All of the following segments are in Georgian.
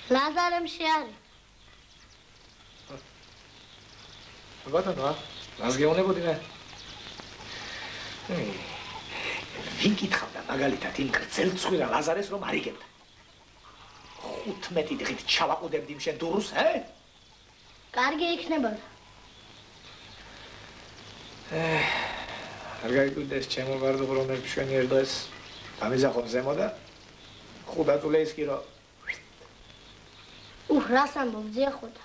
ლაზარემ შეარი. ბატონო, რას გეუბნებოდი მე? ვინ გითხავდა მაგალითად იმ გრძელ ცხვირა ლაზარეს რომ არ იგებდა? 15 დღით ჩავაყუდებდი შენ დურუს, კარგი იქნებოდა. არ გაიგდეს ჩემო ვარდო რომ მე მშვენიერ დღეს გამიზახონ ზემო და ხუდაწულე ის კი რომ რას ამბობ ძიახოდა?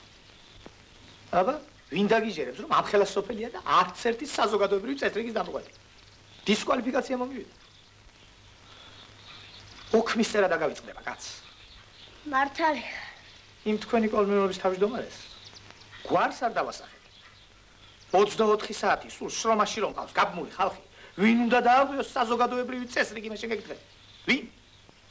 აბა, ვინ დაგიჟერებს რომ ამ ხელას სოფელია და არც ერთი საზოგადოებრივი წესრიგის დამოუკიდებელი. დისკვალიფიკაცია მომივიდა. ოქმის წერა დაგავიწყდება, კაც. მართალი. იმ თქვენი კოლმეურობის თავმჯდომარეს გვარს არ დავასახეთ. 24 საათი სულ შრომაში რომ ყავს გაბმული ხალხი, ვინ უნდა დააღვიოს საზოგადოებრივი წესრიგი მე შეგეკითხეთ? ვინ?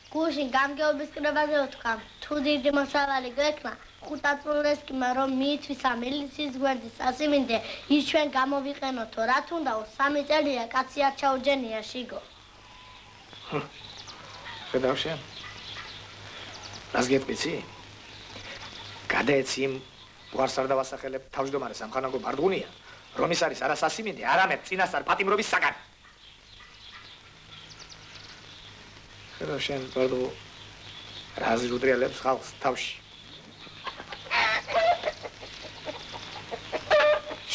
გუშინ გამგეობის კრებაზე ვთქვა, თუ დიდი მოსავალი გვექნა, ხუთაწულესკიმა რომ მიითვისა მილიციის გვერდის სასიმინდე, ის ჩვენ გამოვიყენოთო, რა თუნდაო 3 წელია კაცი არ ჩაუჯენია შიგო. ხედავ შენ? რას გეტყვიცი? გადაეცი იმ გვარს არ დავასახელებ თავმჯდომარე სამხანაგო ბარდღუნია, რომ ის არის არა სასიმინდე, არამედ წინასწარ პატიმრობის საგანი. ხედავ შენ, ბარდღუ, რას ჟუდრიალებს ხალხს თავში.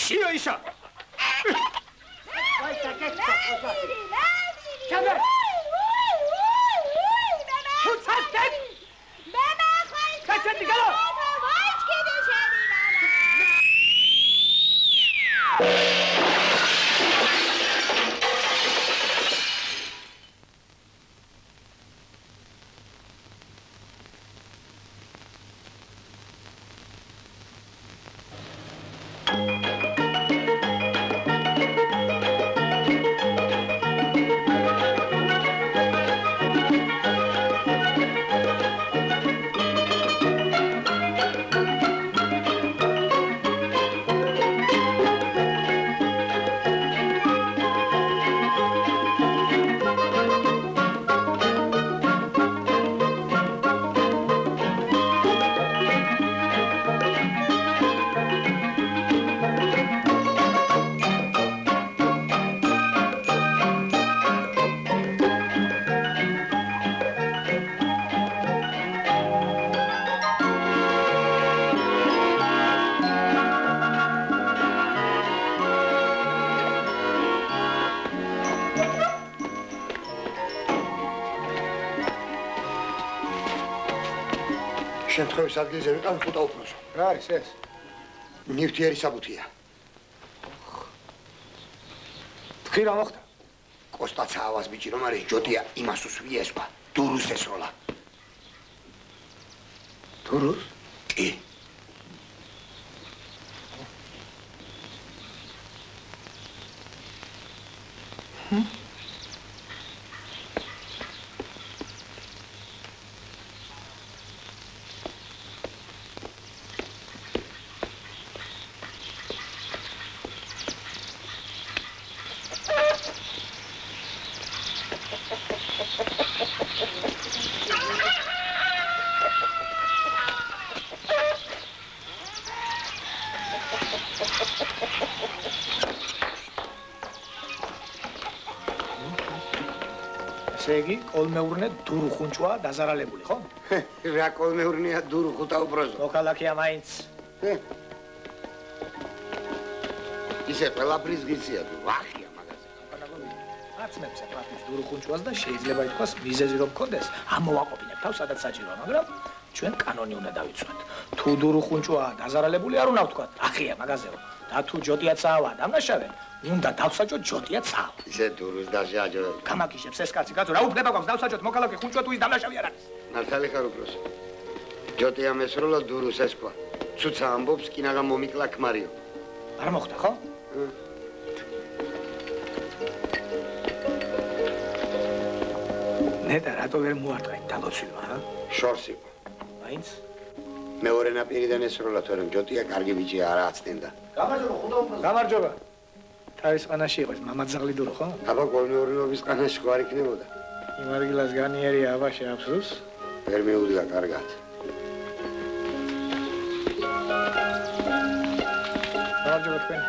შიო ისა! შემთხვევის ადგილზე ვიყავ ხუთა უფროსო. რა არის ეს? ნივთიერი საბუთია. თქვი რა მოხდა? კოსტაცა ავას ბიჭი რომ არის ჯოტია იმას უსვია ესვა. დურუს ესროლა. დურუს? კი. შეგი კოლმეურნე დურუხუნჭვა დაზარალებული, ხო? რა კოლმეურნეა დურუხუთა უბრალოდ. მოქალაქეა მაინც. ისე ყველაფრის გიცია თუ ვახია მაგაზე. აცნებს აფრის დურუხუნჭვას და შეიძლება ითქვას მიზეზი რომ გქონდეს, ამოვაყოფინებ თავს სადაც საჭიროა, მაგრამ ჩვენ კანონი უნდა დავიცვათ. თუ დურუხუნჭვა დაზარალებული არ უნდა ვთქვათ, ახია მაგაზეო. და თუ ჯოტია წავა დამნაშავე, უნდა დავსაჯოთ ჯოტია წავა. ისე დურუს დაჟაჯო. გამაკიშებს ეს კაცი, კაცო, რა უფლება გვაქვს დავსაჯოთ მოქალაქე ხუნჭვა თუ ის დამნაშავე არ არის. მართალი ხარ უბრალოდ. ჯოტია მესროლა დურუს ესქვა. ცუცა ამბობს, კინაღა მომიკლა ქმარიო. არ მოხდა, ხო? ნეტა რატო ვერ მოარტყა იმ დალოცვილმა, ჰა? შორს იყო. მაინც? მეორე ნაპირიდან ესროლა თორემ ჯოტია კარგი ბიჭია არა აცნენდა. გამარჯობა, ხუდა უფრო. გამარჯობა. თავის ყანაში იყო ეს მამაძაღლი დურო, ხო? აბა კოლმეურნეობის ყანაში ხო არ იქნებოდა? იმ ადგილას განიერია აბა შეაფსოს. ვერ მეუდგა კარგად. გამარჯობა თქვენ.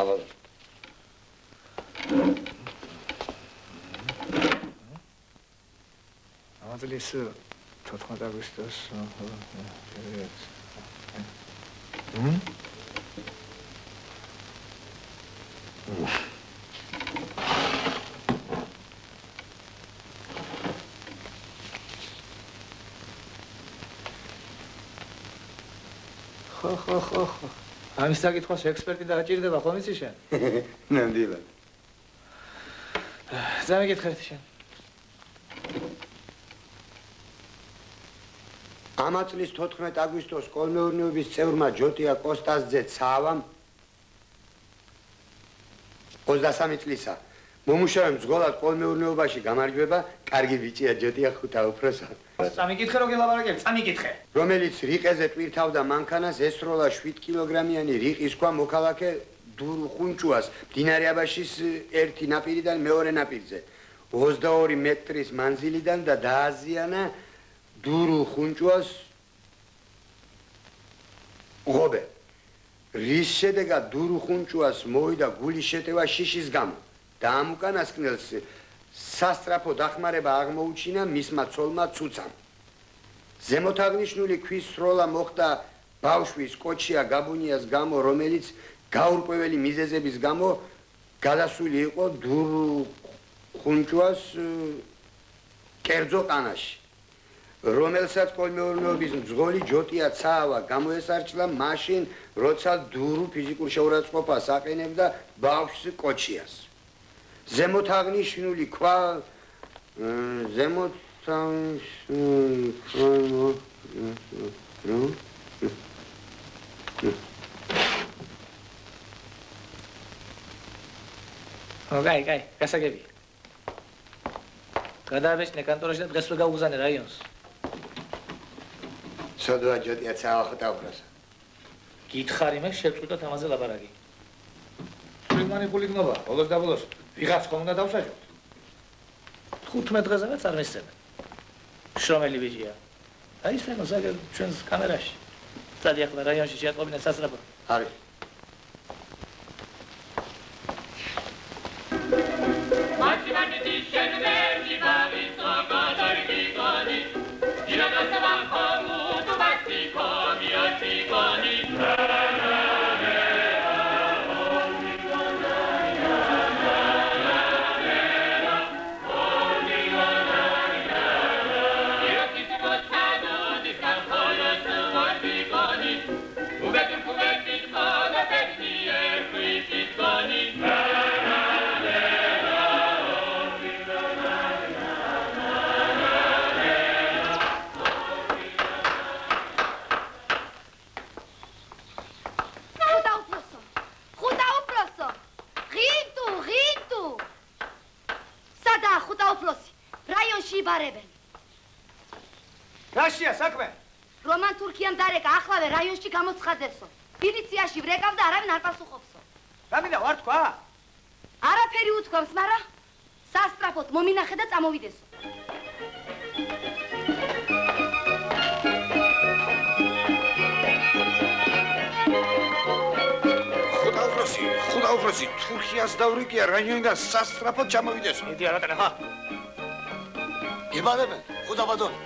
აბა ამაძლის 14 აგვისტოს ხო ამის საკითხოს ექსპერტი დააჭირდება ხომ იცი შენ? ნამდვილად. ზამეკითხეთ შენ. ამა წლის 14 აგვისტოს კოლმეურნეობის წევრმა ჯოტია კოსტასძე ცავამ 23 წლისა მომუშავე მძღოლად კოლმეურნეობაში გამარჯვება, კარგი ბიჭია ჯოტია ხუთა უფროსა. წამიკითხე რო გელაპარაკებ, წამიკითხე. რომელიც რიყეზე ტვირთავდა მანქანას ესროლა 7 კილოგრამიანი რიყის ქვა მოქალაქე დურუხუნჭვას მდინარე აბაშის ერთი ნაპირიდან მეორე ნაპირზე 22 მეტრის მანძილიდან და დააზიანა დურუხუნჭვას ღობე. რის შედეგად დურუხუნჭვას მოვიდა გულის შეტევა შიშის გამო და ამ უკანასკნელს სასტრაფო დახმარება აღმოუჩინა მისმა ცოლმა ცუცამ. ზემოთ აღნიშნული ქვის სროლა მოხდა ბავშვის კოჩია გაბუნიას გამო, რომელიც გაურკვეველი მიზეზების გამო გადასული იყო დურუხუნჭვას კერძო ყანაში, რომელსაც კოლმეურნეობის მძღოლი ჯოტია ცავა გამოესარჩლა მაშინ, როცა დურუ ფიზიკურ შეურაცხყოფას აყენებდა ბავშვს კოჩიას. ზემოთ აღნიშნული ქვა კაი, გასაგები. გადააბეჭდნე კანტორაში და დღეს რო გაუგზავნე რაიონს. სოდვა ჯოტია ცავა ხუთა უფროსა. გითხარი მე შევწყვიტოთ ამაზე ლაპარაკი. ფრიგმანი ფული გნობა, ბოლოს და ბოლოს ვიღაც ხომ უნდა დავსაჯოთ. 15 დღესაც არ მისცემენ. შრომელი ბიჭია. აი ეს მოსაგებ ჩვენს კამერაში. წადი ახლა რაიონში შეატყობინე სასწრაფო. არის. იბარებენ. რაშია საქმე? რომან თურქიამ დარეკა ახლავე რაიონში გამოცხადებსო. მილიციაში ვრეკავ და არავინ არ პასუხობსო. რა მინდა ვარ თქვა? არაფერი უთქვამს, მაგრამ სასტრაფოდ მომინახე და წამოვიდესო. ხუდაუფროსი, თურქიას დავრიკია რაიონიდან სასტრაფოდ ჩამოვიდესო. იდი არატანე ხა. იბარებენ, ხუდაბადონი.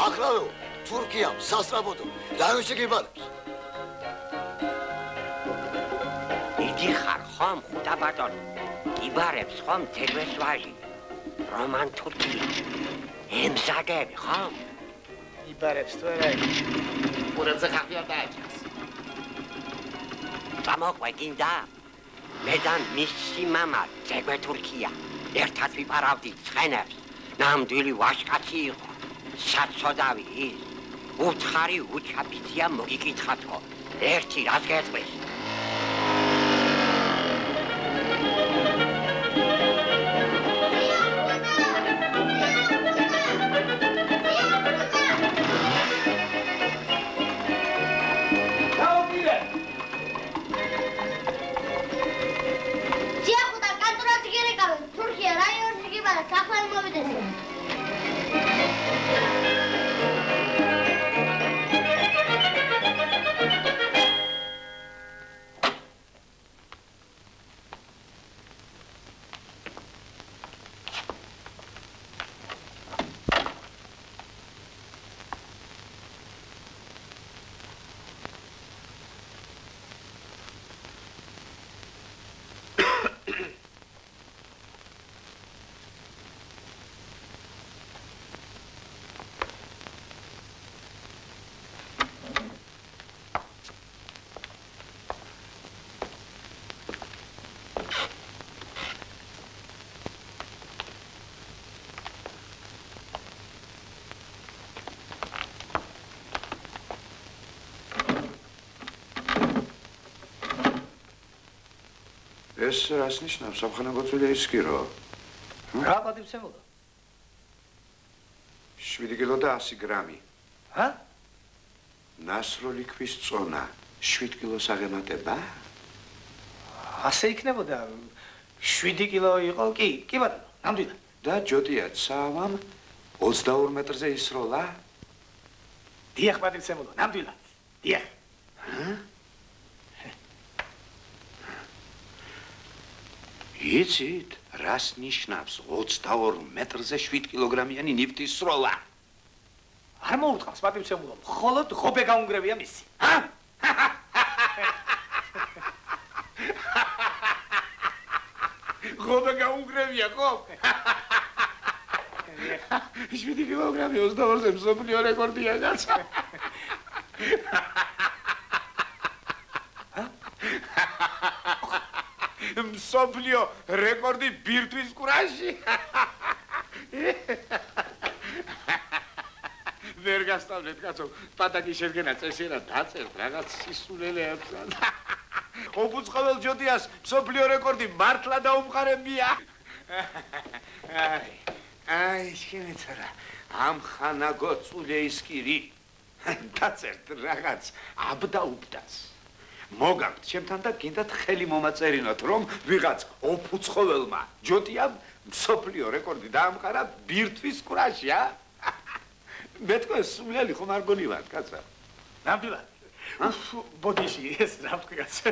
ახლავეო, თურქიამ სასტრაფოდო რაიონში გიბარებს. იდი ხარ ხომ ხუდაბადონი. იბარებს ხომ თერვეს ვაჟი. რომან თურქია. ემზადები ხომ? იბარებს თუ არა? ურებზე ხახი არ დააჭრას. წამოყვედინდა. მე და მისი მამა ძეგვე თურქია. ერთად ვიპარავდით ცხენებს. ნამდვილი ვაჟკაცი იყო. საცოდავი ის. უცხარი უჩაფიცია მოგიკითხათო. ერთი რას გეტყვის? ეს რას ნიშნავს? სამხანაგოწვილი ის კი რო? რა პატივცემულო? 7 კილო და 100 გრამი. ჰა? ნასროლი ქვის წონა 7 კილოს აღემატება? ასე იქნებოდა. 7 კილო იყო კი ბატონო, ნამდვილად. და ჯოტია ცავამ 22 მეტრზე ისროლა? დიახ პატივცემულო, ნამდვილად. დიახ. ჰა? იცით, რას ნიშნავს 22 მეტრზე 7 კილოგრამიანი ნივთის სროლა? არ მოუწყავს პატივცემულო, მხოლოდ ღობე გაუნგრევია მისი. ჰა? ღობე გაუნგრევია, ხო? 7 კილოგრამი 22-ზე მსოფლიო რეკორდია გაცა. მსოფლიო რეკორდი ბირთვის კურაჟი. ვერ გასწავლეთ, კაცო, პატაკი შედგენა წესიერად დაწერთ რაღაც სისულელეებს. ოფუცხოველ ჯოდიას მსოფლიო რეკორდი მართლა დაუმყარებია. აი, შემეცარა. ამ ხანაგოწულეისკირი. დაწერთ რაღაც აბდაუბდას. მოგაქვთ ჩემთან და გინდათ ხელი მომაწერინოთ, რომ ვიღაც ოფუცხოველმა ჯოტიამ მსოფლიო რეკორდი დაამყარა ბირთვის კურაჟი, ა? მე თქვენ სულელი ხომ არ გონივართ, კაცო? ნამდვილად. ბოდიში ეს რა ვთქვი, კაცო?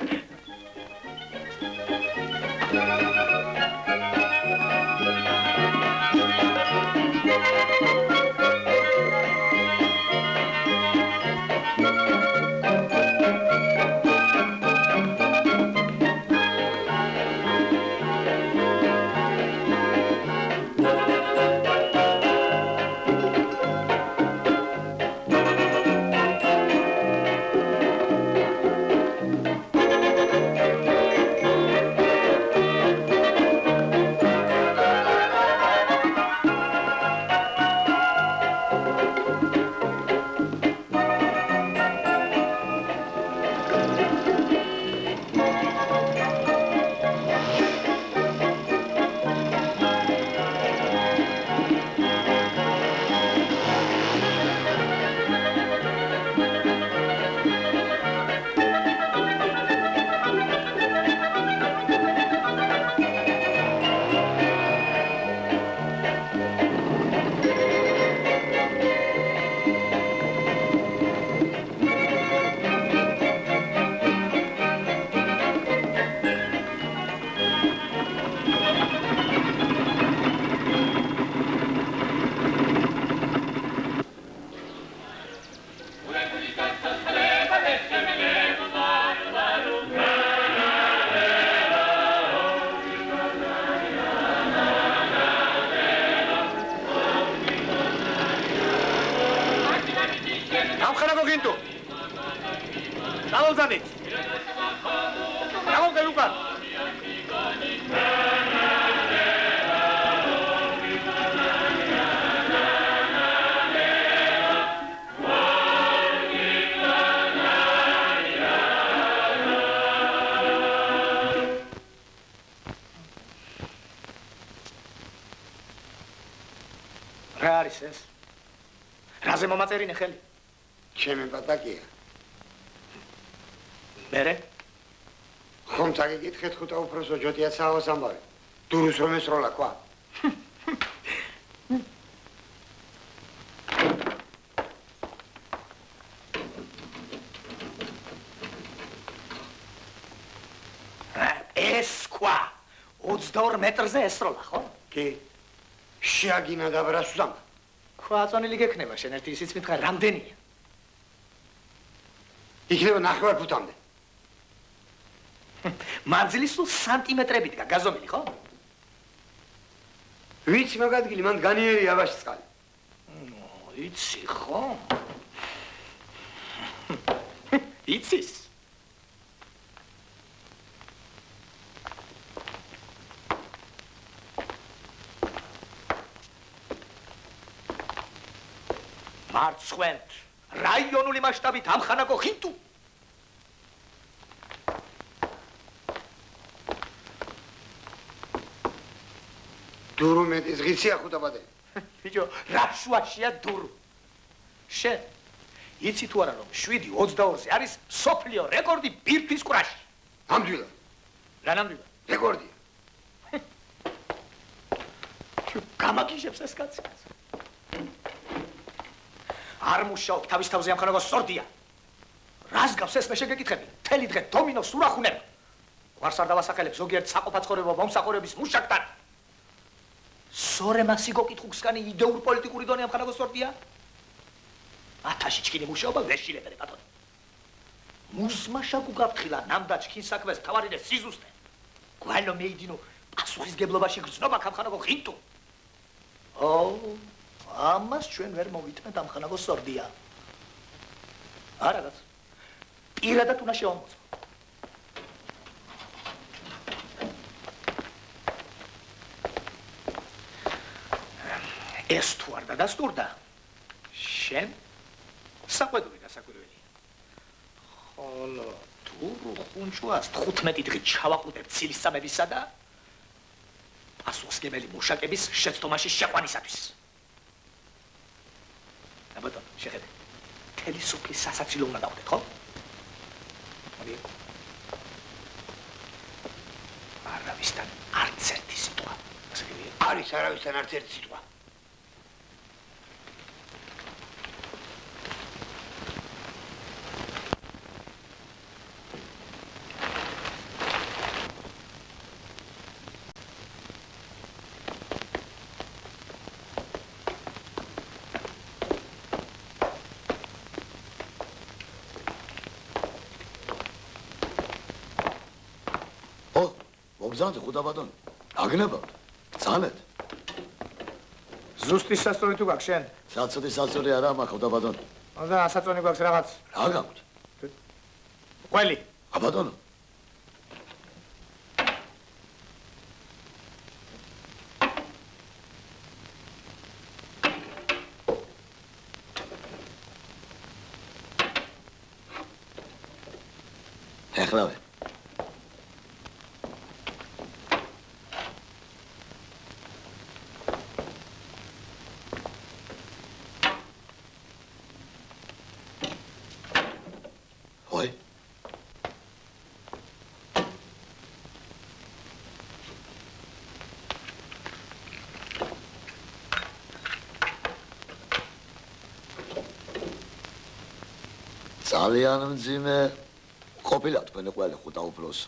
ამხანაგო გინტო. გამოვზადეთ. გამოვდე უკან. რა არის ეს? რაზე მომაწერინე ხელი? ჩემი პატაკია. მერე? ხომ წაგიკითხეთ ხუთა უფროსო ჯოტიაც ავას ამბავი. დურუს რომ ესროლა ყვა. ეს ყვა 22 მეტრზე ესროლა, ხო? კი. შეაგინა და ბრასუზამ. ყვა აწონილი გექნება, შენ ერთი ისიც მითხარ, რამდენია? იქნება 9 ფუტამდე. მანძილი სულ სანტიმეტრებით გაგაზომილი, ხო? ვიცი მაგადგილი, მან განიერია აბაში წყალი. იცი, ხო? იცის? მარცხვენთ, რაიონული მასშტაბით ამხანაგო ხინტუ. დურო მეტის ღიცია ხუთაბადე. ბიჭო, რა შუაშია დურო? შენ იცი თუ არა რომ 7-22-ზე არის სოფლიო რეკორდი ბირთვის კვრაში? ნამდვილად. რა ნამდვილად? რეკორდია. გამაგიჟებს ეს კაცი. არ მუშაობ თავის თავზე ამხანაგო სორდია. რას გავს ეს მე შეგეკითხები? მთელი დღე დომინოს ურახუნება. გვარს არ დავასახელებ ზოგიერთ საყოფაცხოვრებო მომსახურების მუშაკთან. სორე მასი გოკითხუხსკანი იდეურ პოლიტიკური დონე ამხანაგო სორდია? 1000 ჩქინი მუშაობა ვეშილებერე ბატონო. მუსმაშა გუგაფთხილა ნამდვილ ჩქინ საქმეს თავარიდე სიზუსტე. გვალო მეიდინო პასუხისგებლობაში გრძნობა ამხანაგო ხინტუ. ამას ჩვენ ვერ მოვითმეთ ამხანაგო სორდია. არაგაც. პირადად უნდა შევამოწმო. ეს თუ არ დადასტურდა, შენ საყვედური დასაკვირველია. ხოლო თუ ხუნჭვას 15 დღით ჩავაყუდებ ცილისწამებისა და პასუხისმგებელი მუშაკების შეცდომაში შეყვანისათვის. ბატონო, შეხედე. მთელი სოფლის სასაცილო უნდა დავხდეთ, ხო? მოდი. არავისთან არც ერთი სიტყვა. ასე კი? არის არავისთან არც ერთი სიტყვა. მოგზავნე ხუთაბადონ. აგნება. ძალეთ. ზუსტი სასწორი თუ გაქვს შენ? საწოდი არა მაქვს ხუთაბადონ. და ასაწონი გაქვს რაღაც? რა გაქვს? ყველი. აბატონო. ეხლავე. ძალიან მძიმე ყოფილა თქვენი ყველი ხუთა უფროსო.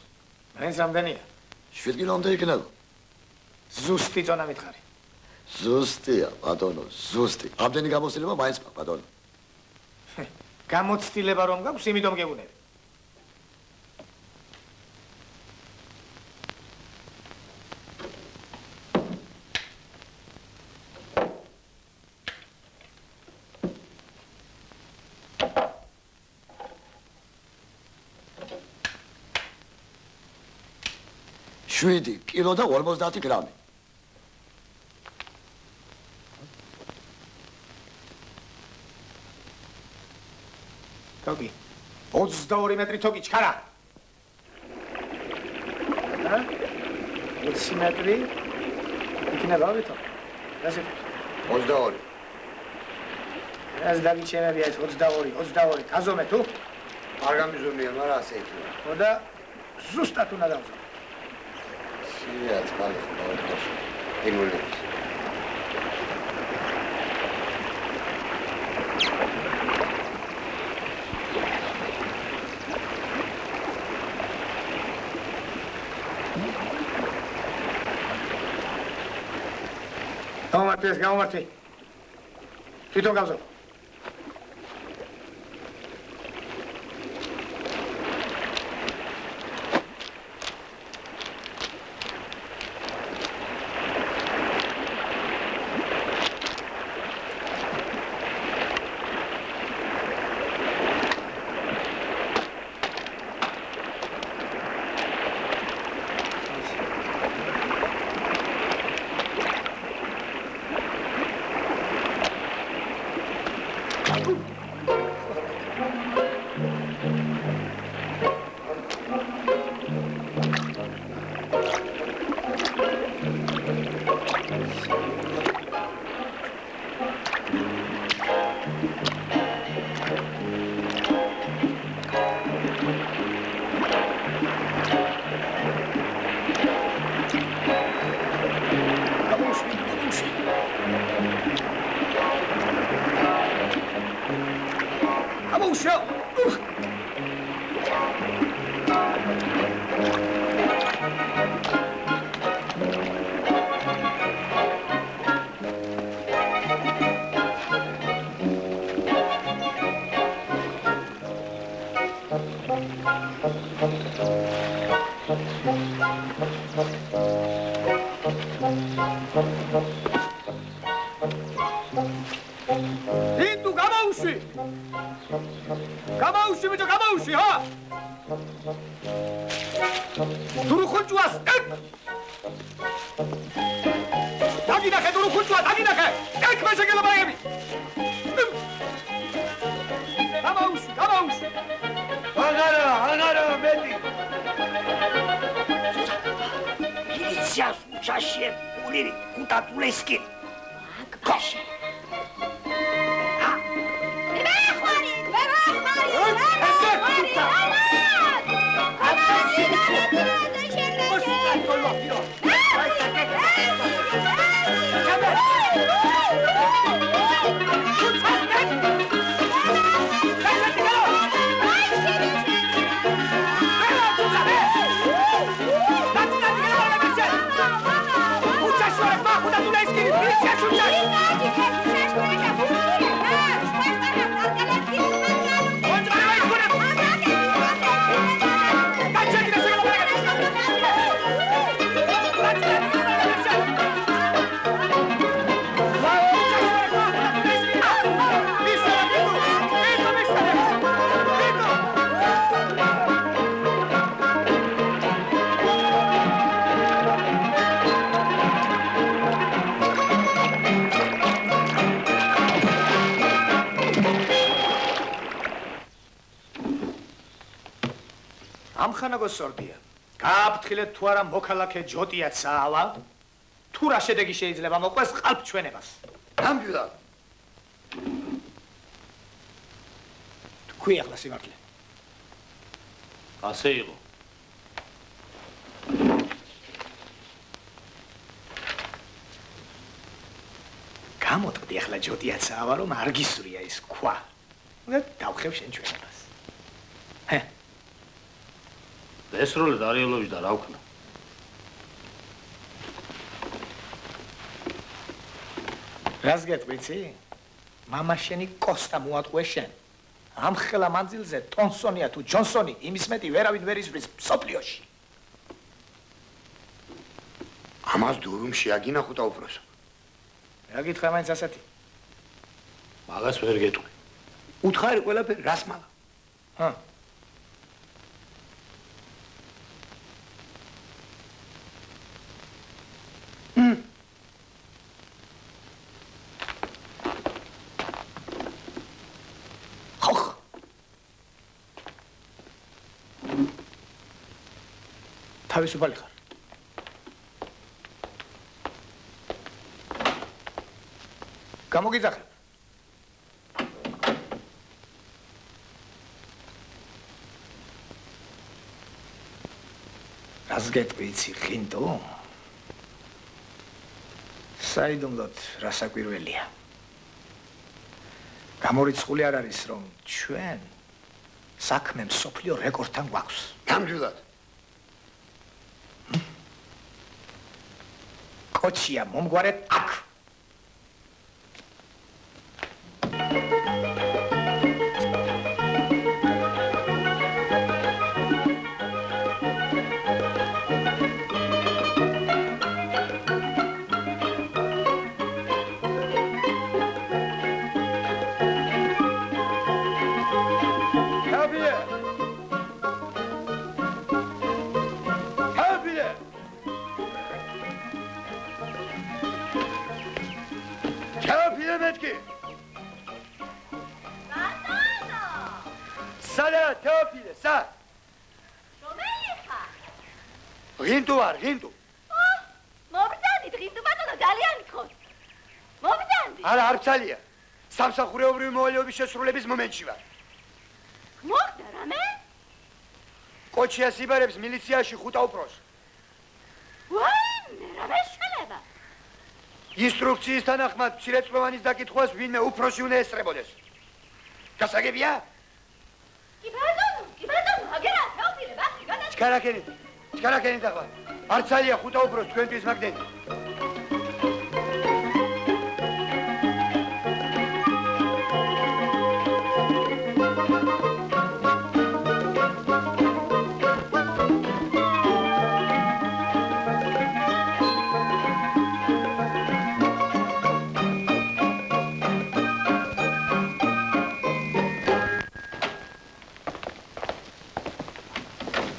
მაინც რამდენია? 7 კილომდე იქნება. ზუსტი წონა მითხარი. ზუსტია, ბატონო, ზუსტი. ამდენი გამოცდილება მაინც მაქვს, ბატონო. გამოცდილება რომ გაქვს, იმიტომ გეუბნები. 7 კილო და 50 გრამი. თოგი 22 მეტრი თოგი ჩქარა. 20 მეტრი იქნება ვითო. რაზე 22. რას დაგიჩემებია ეს 22 გაზომე თუ? არ გამიზომია, მაგრამ ასე იქნება. ხო და ზუსტად უნდა დავზომო. სიაც ხალხი დავუყოს. იმულებს. გამომართი. თვითონ გავზო. სორდია. გააფრთხილეთ თუ არა მოქალაქე ჯოტია წაავა. თუ რა შედეგი შეიძლება მოყვეს ყალბჩვენებას. ნამდვილად. თქვი ახლა სიმართლე. ასე იყო. გამოტყდი ახლა ჯოტია წაავა რომ არ გისურია ის ქვა. და დავხევ შენ ჩვენებას. ესროლე დარიელოვич და რა ვქნა? რას გეტყვიცი? მამა შენი კოსტა მოატყვეს შენ. ამ ხელა მანძილზე ტონსონია თუ ჯონსონი იმის მეტი ვერავინ ვერ იზრის სოფლიოში. ამას დურუმში აგინახო და უბრალოდ. რა გითხრა მაინც ასეთი? მაგას ვერ გეტყვი. უთხარი ყველაფერი რას მალა? თავისუფალი ხარ. გამოგიძახე. რას გეტყვი იცი ხინტო? საიდუმლოდ რასაკვირველია. გამორიცხული არ არის რომ ჩვენ საქმე მსოფლიო რეკორდთან გვაქვს. ნამდვილად. კოჩია მომგვარეთ აქ. ღინტუ არ, ღინტუ. მოვიდანით, ღინტუ ბატონო, ძალიან გქონთ. მოვიდანით. არა, არ ძალიან. სამსახურეობრივი მოვალეობის შესრულების მომენტში ვარ. მოხდა რამე? კოჩიას იბარებს მილიციაში ხუტაუფროს. ვაიმე, რამე შეიძლება? ინსტრუქციის თანახმად მცირეწლოვანის დაკითხვას ვინმე უფროსი უნდა ესწრებოდეს. გასაგებია? კი ბატონო, აგერა, თეოფილე, ბახი, ჩქარაკენით. ჩქარაკენით ახლა. არ ძალიან ხუტაუფროს თქვენთვის მაგდენი.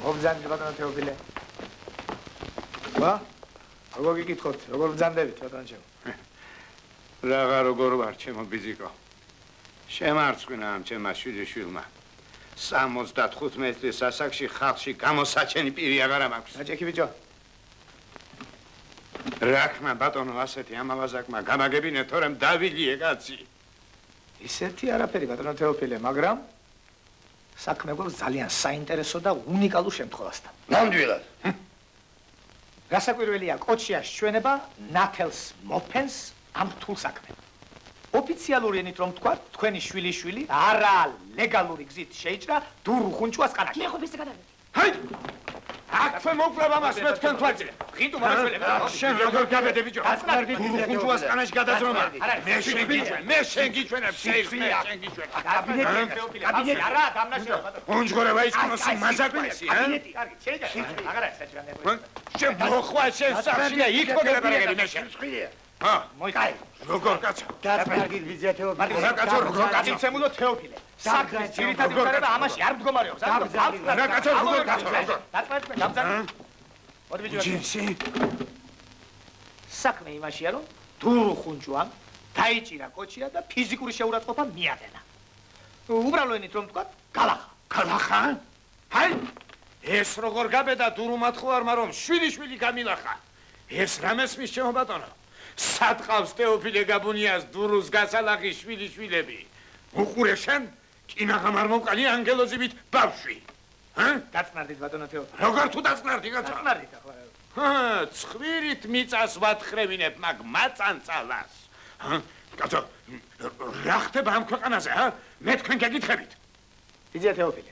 მობრძანდი ბატონო თეოფილე. ვა? როგორ გიკითხოთ? როგორ ბრძანდებით ბატონო ჩემო? რაღა როგორ ვარ ჩემო ბიზიკო. შემარცხვინა ამ ჩემმა შვილიშვილმა. 75 მეტრის ასაკში ხალხში გამოსაჩენი პირი აღარა მაქვს. ნაჭექი ბიჭო. რაკმა ბატონო ასეთი ამავაზაკმა გამაგებინე თორემ დავილიე კაცი. ისეთი არაფერი ბატონო თეოფილე, მაგრამ საქმე გვაქვს ძალიან საინტერესო და უნიკალურ შემთხვევასთან. ნამდვილად. გასაკვირველია, კოჩიას ჩვენება ნათელს მოფენს ამ რთულ საქმე. ოფიციალური ენით რომ თქვა, თქვენი შვილიშვილი არა ლეგალური გზით შეიჭრა დურუ ხუნჭუას ყანაში. მე ხო ესე გადავედი. ჰაი! აქვე მოკვლევ ამას მე თქვენ თვალზე. ღინტუ მარაშველება. შენ როგორ გავედე ბიჭო? დურუ ხუნჭუას ყანაში გადაძრომა. მე შენ გიჩვენებ, შეიძლება შენ გიჩვენებ. კაბინეტი თეოფილე, კაბინეტი არა, დამნაშავე ბატონო. უნჯგორება ისკნოს მაზაკვისი, ჰა? კაბინეტი, კარგი, შეიძლება. აღარ არის საჭიროება. შენ მოხვა შენ სახში და იქ მოგელაპარაკები მე შენ. სხილია. ჰა, მოიკაი. როგორ კაცო? დაწმარგით ვიზა თეოფილე. რა კაცო, როგორ კაცო? იცემულო თეოფილე. საქმის ძირითადი მდგომარეობა ამაში არ მდგომარეობს. რა კაცო, როგორ კაცო? დაწმარდით, დამძარდით. მოდი ბიჭო. ჯინსი. საქმე იმაშია, რომ დურუ ხუნჭუამ დაიჭირა კოჩია და ფიზიკური შეურაცხყოფა მიადენა. უბრალო ენით რომ თქვა, გალახა. გალახა? ჰაი! ეს როგორ გაბედა დურუმათხოვარმა რომ შვილი გამილახა. ეს რამესმის ჩემო ბატონო? სადყავს თეოფილე გაბუნიას დურუს გასალახი შვილიშვილები. უყურე შენ? კინაღამ არ მომყალი ანგელოზივით ბავშვი. ჰა? დაწნარდით ბატონო თეოფილე. როგორ თუ დაწნარდი კაცო? დაწნარდით ახლა. ჰა, ცხვირით მიწას ვათხრევინებ მაგ მაწანწალას. ჰა? კაცო, რა ხდება ამ ქვეყანაზე, ჰა? მე თქვენ გეკითხებით. ვიზია თეოფილე.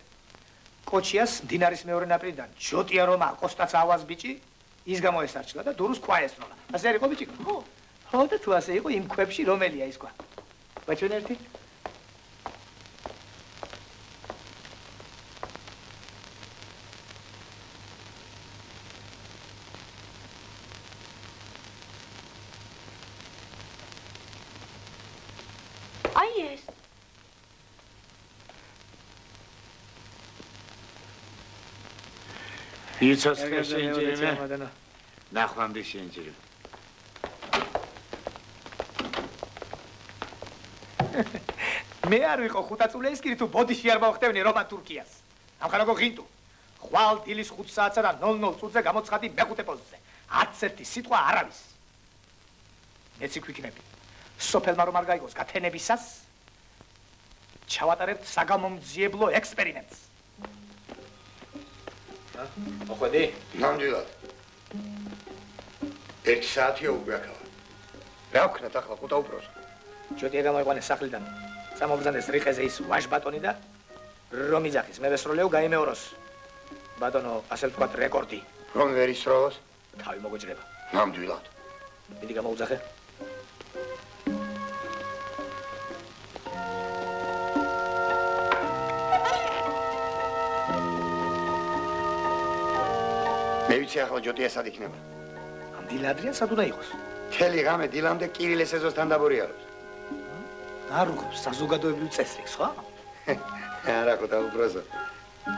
კოჩიას მდინარის მეორე ნაპირიდან ჯოტია რომ აკოსტაც ავას ბიჭი ის გამოესარჩლა და დურუს ქვა ესროლა. ასე არ იყო ბიჭი? ხო. ხო და თუ ასე იყო იმ ქვებში რომელია ის ქვა? ბაჩვენ ერთი? აი ეს. იცოს შენჯერი მე? ნახვამდი შენჯერი. მე არ ვიყო ხუთაწულე ისკირი თუ ბოდიში არ მოვხდევნი რომან თურქიას. ამხანაგო ღინტუ. ხვალ დილის 5 საათსა და 00 წუთზე გამოცხადი მეხუთე პოსტზე. 11 სიტყვა არავის. მეც იქ ვიქნები. სოფელმა რომ არ გაიგოს გათენებისას ჩავატარებთ საგამომძიებლო ექსპერიმენტს. მოხვედი? ნამდვილად. 1 საათია უკვე აქაა. რა ვქნათ ახლა ხუთა უფროს? ჯოტია გამოიყვანეს სახლიდან. წამობრძანეს რიყეზე ის ვაშ ბატონი და რომ იძახის მე ვესროლეო გაიმეოროს. ბატონო, ასე ვთქვათ რეკორდი. რომ ვერ ისროლოს? თავი მოგოჭრება. ნამდვილად. დიდი გამოუძახე. მე ვიცი ახლა ჯოტია სად იქნება. ამ დილადრიან სად უნდა იყოს? მთელი ღამე დილამდე კირილეს ეზოსთან დაბორიალობს. არ უხობს საზოგადოებრივ წესრიგს, ხო? არა ხუთა უფროსო.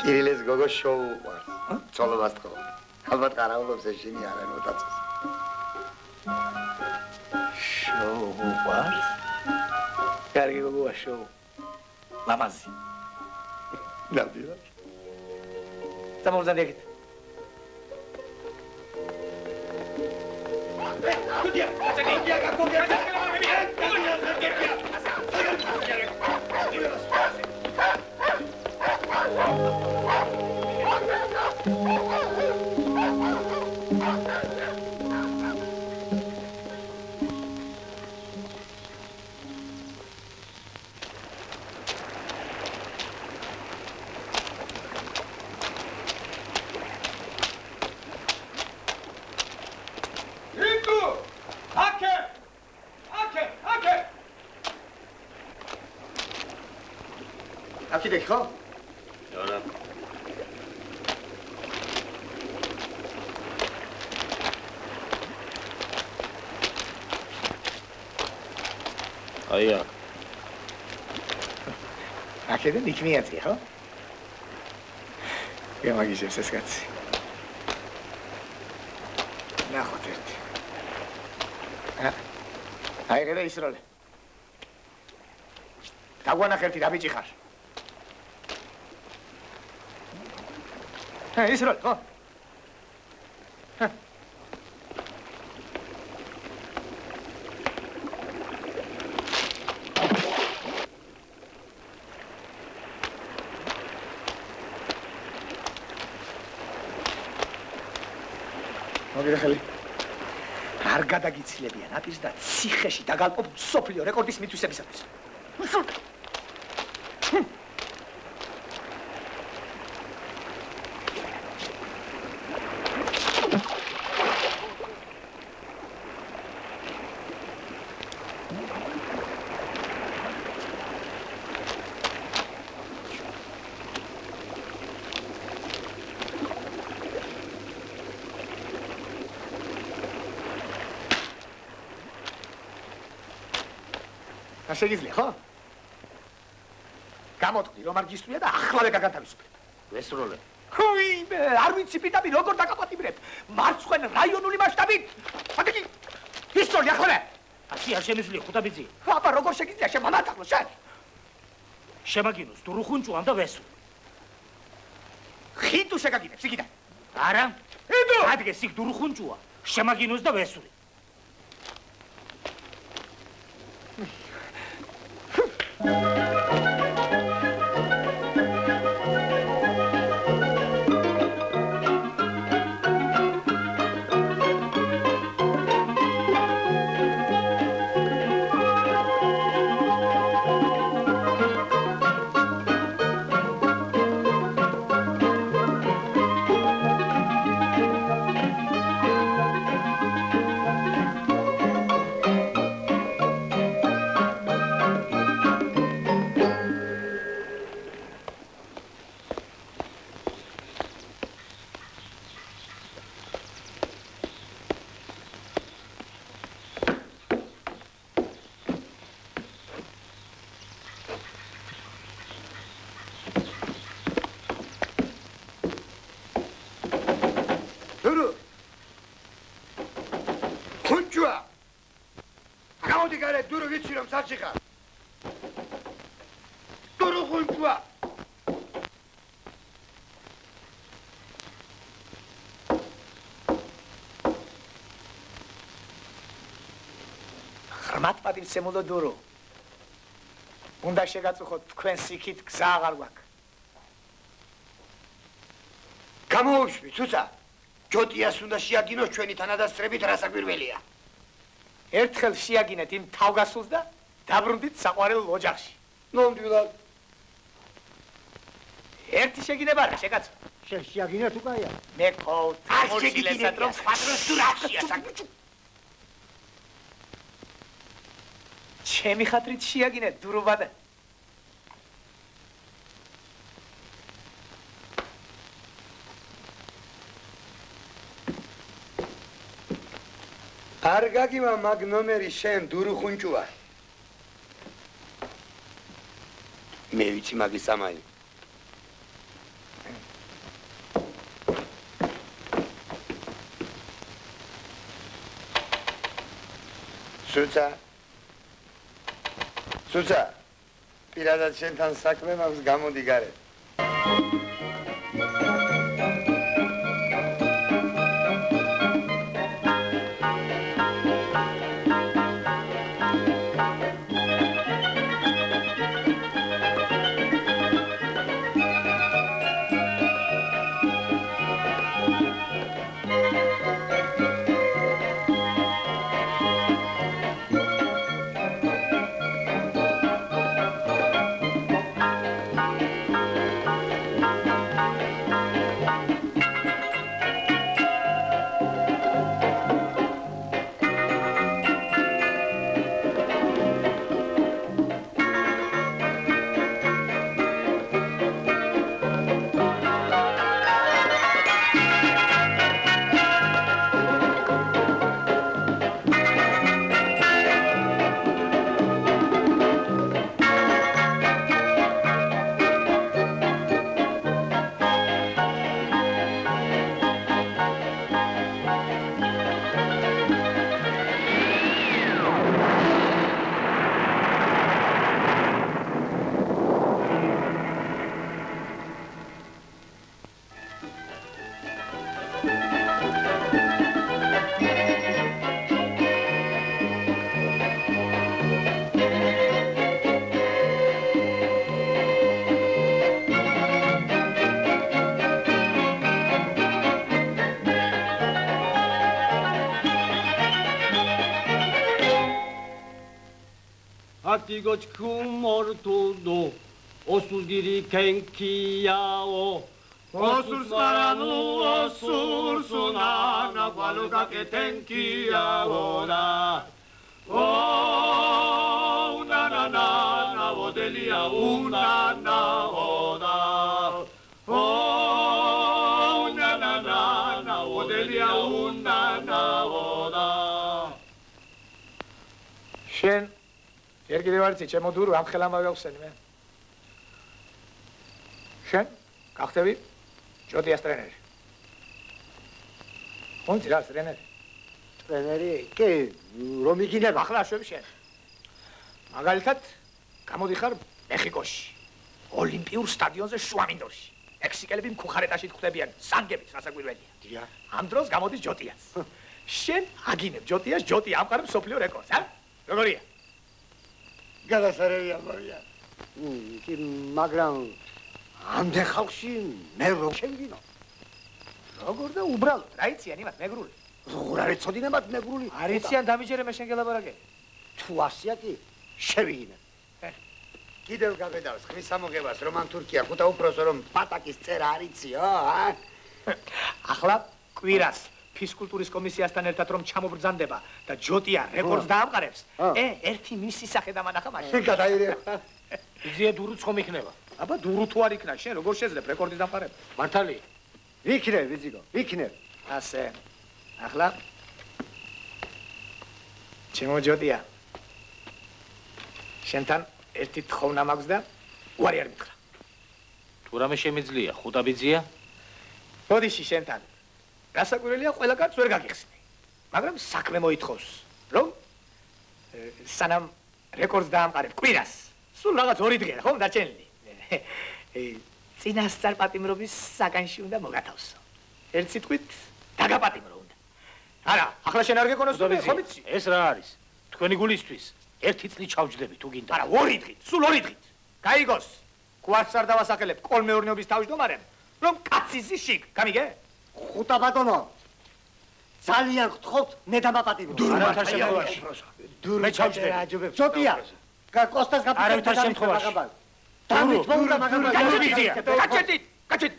კირილეს გოგო შოუ უყვარს. ცოლობას თხოვ. ალბათ ყარაულობს ეშინი არან მოტაცოს. შოუ უყვარს? კარგი გოგოა შოუ. ლამაზი. ნამდვილად. წამოვზანდი ეგეთ. აქიდე ხო? არა. აია. აქედან იქ მიაწი ხო? გამაგიჟებს ეს კაცი. ნახოთ ერთი. აი რა ისროლე. დაგვანახებდი რა ბიჭი ხარ? ისროლე ხო? მოგიხელი. არ გადაგიცილებიან აპირს და ციხეში დაგალპობ სოფლიო რეკორდის მითვისებისათვის. შეგიძლია, ხო? გამოტყდი, რომ არ გისწვია და ახლავე გაგათავისუფლებ. ვესროლე. ხოი, არ ვიცი პირდაპირ როგორ დაგაპატიმრებ. მარცხენ რაიონული მასშტაბით. აგეთი. ისწორე ახლავე. ასე არ შემიძლია ხუთაბიძი. აბა როგორ შეგიძლია შემამატყლო შენ? შემაგინოს დურუხუნჭუამ და ვესო. ხიტუ შეგაგინებს იქიდან. არა. ედო. ადგეს იქ დურუხუნჭუა. შემაგინოს და ვესური. საჭიხა დურუხუნჭუა მათ პატივცემულო დურო. უნდა შეგაწუხოთ თქვენ სიქით გზა აღარ გვაქვს. გამოუშვი, თუცა. ჯოტიას უნდა შეაგინოს ჩვენი თანადასწრებით რასაკვირველია. ერთხელ შეაგინეთ იმ თავგასულს და დაბრუნდით საყვარელ ოჯახში. ნამდვილად. ერთი შეგინება რა შეგაწ. შეაგინეთ უკაია. მე ყავთ მორჩილესად რომ კვადროს დურაშია საკუჭუ. ჩემი ხათრით შეაგინეთ დურუბადა. არ გაგივა მაგ ნომერი შენ დურუხუნჭუა. მე ვიცი მაგის სამალი. სუცა, პირადად შენთან საქმე მაქვს, გამოდი გარეთ. Atigochkum ortudo, osusgiri kenkiao, osus maranu, osur sunana, qualuca que tenkiao da. Oh, una nana, odelia, una na oda. Oh, una nana, odelia, una na oda. შენ ერგიდე ვარცი ჩემო დურო ამ ხელამ გავხსენი მე შენ გახდები ჯოტიას ტრენერი ხონდი რა ტრენერი კი რომ იგინება ახლა შვები შენ მაგალითად გამოდიხარ მეხიკოში ოლიმპიურ სტადიონზე შუამინდორში მექსიკელები მქუხარეტაში ხვდებიან სანგებით რასაკვირველია დია ამ დროს გამოდის ჯოტიას შენ აგინებ ჯოტიას ჯოტი ამყარებს სოფლიო რეკორდს როგორია გადასარევია მოვია კი მაგრამ ამდენ ხალხში მე რო შევიგინო როგორ და უბრალოდ რა იციან იმათ მეგრული როგორ არ ეცოდინე მათ მეგრული არ იციან დამიჯერე მე შენ გელაპარაკე თუ ასია კი შევიგინე კიდევ გაბედავს ხმის სამოგებას რომ ამ თურქია ხუთა უფროსო რომ პატაკის წერა არ იციო ახლა კვირას ფიზკულტურის კომისიასთან ერთად რომ ჩამობრძანდება და ჯოტია რეკორდს დაამყარებს ერთი მისი სახე დამანახა მაშინ გადაირება იზია დურუც ხომ იქნება აბა დურო თუ არ იქნა შენ როგორ შეძლებ რეკორდის დამყარება მართალი ვიქნებ ვიზიგო ვიქნებ ასე ახლა ჩემო ჯოტია შენთან ერთი თხოვნა მაქვს და უარი არ მითხრა თუ რამე შემიძლია ხუტაბიძია ბოდიში შენთან გასაკვირველია ყველა კაცს ვერ გაგიხსნი მაგრამ საქმე მოითხოვს რომ სანამ რეკორდს დაამყარებ კვირას სულ რაღაც 2 დღეა ხომ დარჩენილი წინასწარ პატიმრობის საგანში უნდა მოგათავსო ერთ სიტყვით დაგაპატიმრო უნდა არა ახლა შენ არ გეკონოს რომ ხომ იცი ეს რა არის თქვენი გულისთვის ერთი წლით ჩავჯდები თუ გინდა. არა, 2 დღით, სულ 2 დღით. გაიგოს. გვარს არ დავასახელებ კოლმეურნეობის თავმჯდომარემ, რომ კაცი ზიშიგ, გამიგე? ხუტა ბატონო. ძალიან გთხოვთ, მე დამაპატიმროთ. არავითარ შემთხვევაში. მე ჩავჯდები. ცოტია. კოსტას გაფიქრე. არავითარ შემთხვევაში. დამითმოუდა მაგამ. გაჩერდით.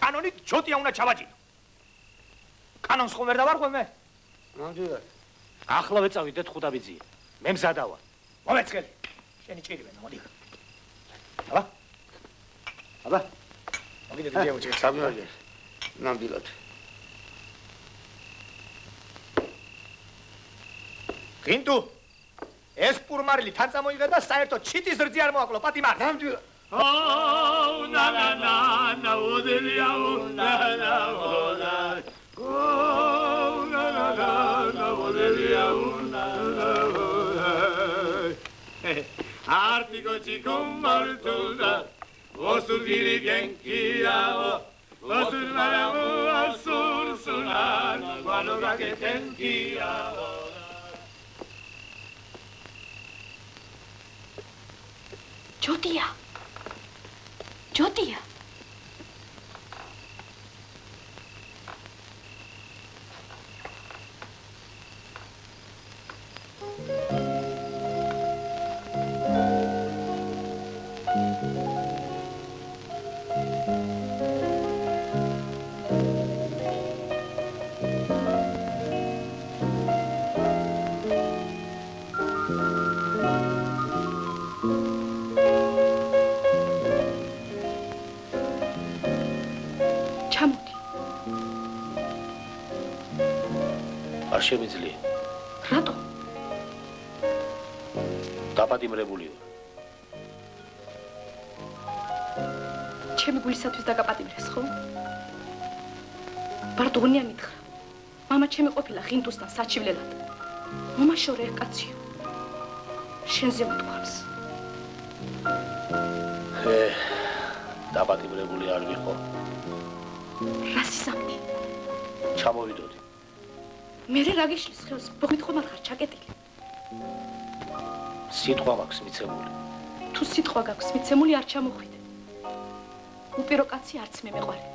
კანონით ჩოტია უნდა ჩავაჯინო. კანონს ხომ ვერ დავარღვე მე? ნამდვილად. ახლა ვეწავიდეთ ხუდაბიძია. მე მზადა ვარ. მომეწკელი. შენი ჭირი ვენა, მოდი. აბა. მოგიდე დიდია მოჭი, საბნაჟე. ნამდვილად. გინტუ ეს პურმარილი თან წამოიღე და საერთოდ ჩიტის რძი არ მოაკლო პატიმარ. ნამდვილად. Oh, na na na na, odelia, na na na. Oh, na na na na, odelia, na na na. Artico chicum martuda, osur dirigenkia, osur maramu, osur sunan, guanoga que tenkia. ჯოდია. ჯოდია. არ შემიძლია. რატო? დაპატიმრებული ვარ. ჩემი გულისათვის დაგაპატიმრეს, ხო? ბარდონია მითხრა. მამა ჩემი ყოფილა ღინტუსთან საჩივლელად. მომაშორე კაციო. შენზე მტყავს. დაპატიმრებული არ ვიყო. რას ისამთი? ჩამოვიდოდი. მე რა გიშლის ხელს ბოხით ხომ არ ჩაკეტილი. სიტყვა მაქვს მიცემული. თუ სიტყვა გაქვს მიცემული არ ჩამოხვიდე. უპირო კაცი არც მე მეყარე.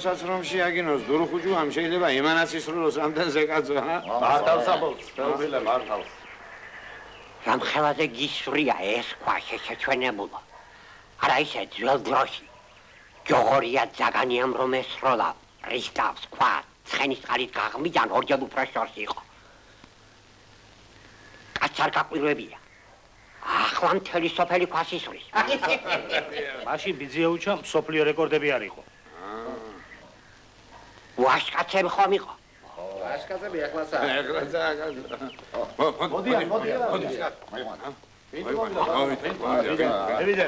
საცრომში აგინოს დურუხუჯუ ამ შეიძლება იმანაც ისრულოს ამდენზე კაცო ჰა მართავს აბოლს ფეობილე მართავს რამ ხელაზე გისვრია ეს ქვა შეჩვენებულა არა ისე ძველ დროში ჯოღორია ძაგანიამ რომ ესროლა რისტავს ქვა ცხენის წყალით გაღმიდან ორჯერ უფრო შორს იყო კაც არ გაყვირვებია ახლა მთელი სოფელი ქვას ისვრის მაშინ ბიძიაუჩა სოფლიო რეკორდები არ იყო ვაშკაცები ხომ იყო? ვაშკაცები ახლასა. მოდი.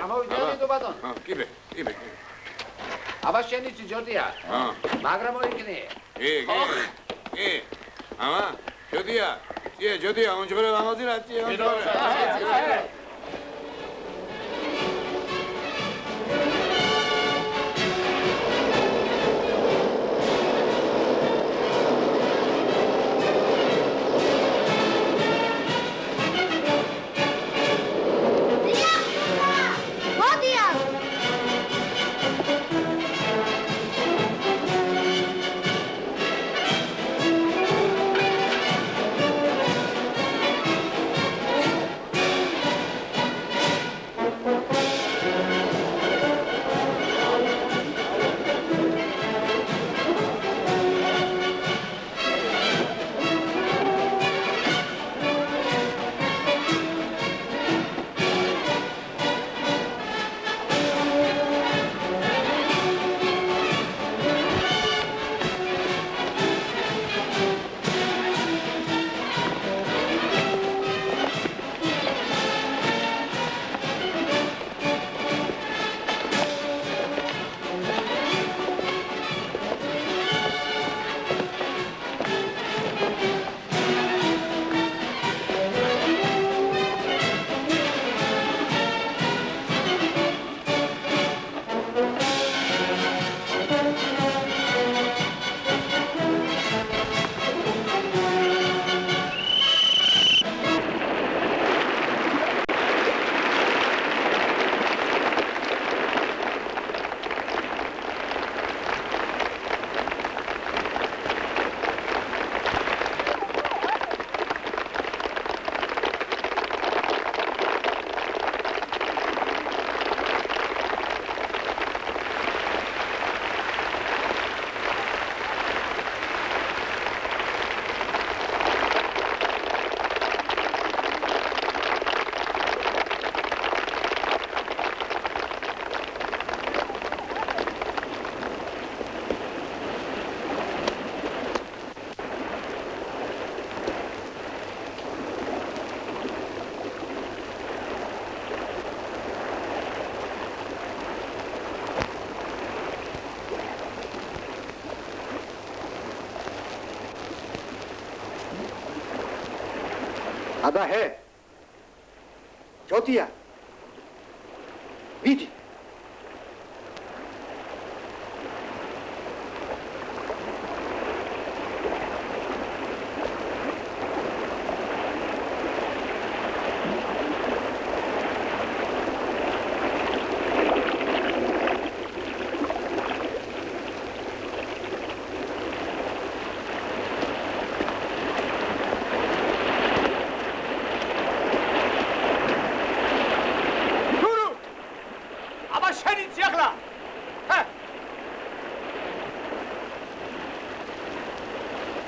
ამოვიდეთ ბატონ. კიბე. აბა შენი ჯორდია. მაგრამ მოიქნე. ამა, ჯორდია, უნჯბრე ამოძირა. აბა ჰე ჯოტია მიდი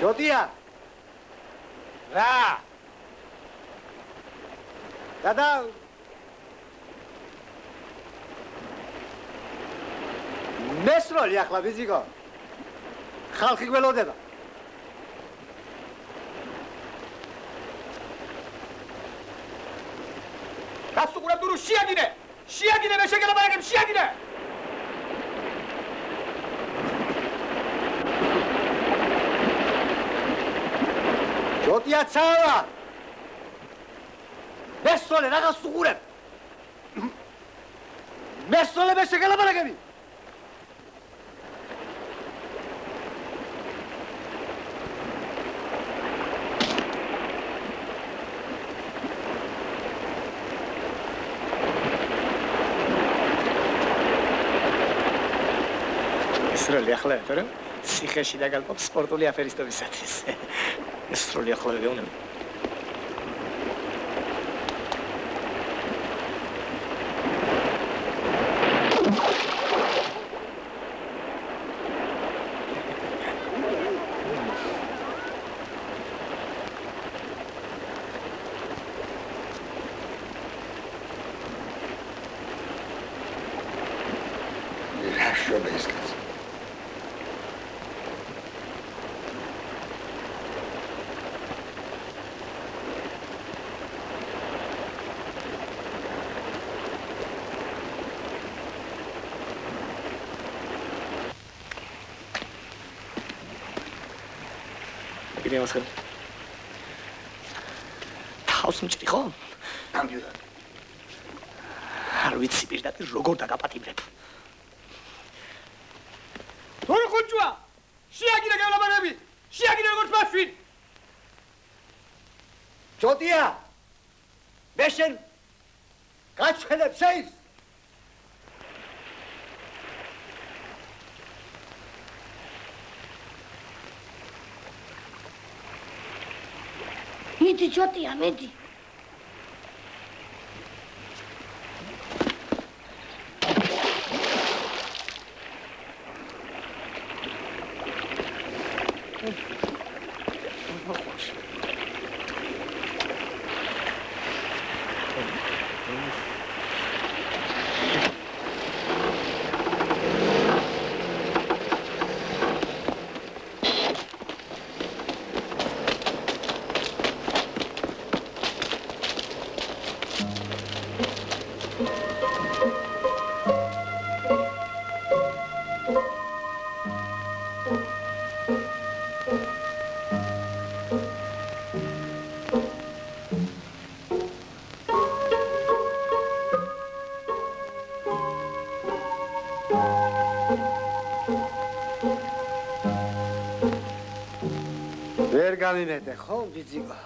ჯოტია რა დადა მესროლი ახლა ბიზიკო ხალხი გველოდება გასუყურებ დურო შეაგინე მე შეგელაპარაკებ შეაგინე ჯოტია ცავა მესროლე რაღაც უყურებ მესროლე მე შეგელაპარაკები მესროლე ახლა რა ციხეში დაგალპობ სპორტული აფერისტობისათვის მესროლე ახლა ვეუნებ გიდგენს ხარ თავს მჭრი ხო? ამბიო არ ვიცი პირდაპირ როგორ დაგაპატიმრებ თორე ხუჭვა შეაგინე გავლაბარები შეაგინე როგორც მასვინ ჯოტია მე შენ გაჩხენებ შეის მიდი ჯოტია მიდი ვერ გამიმეტე ხო ბიძიკო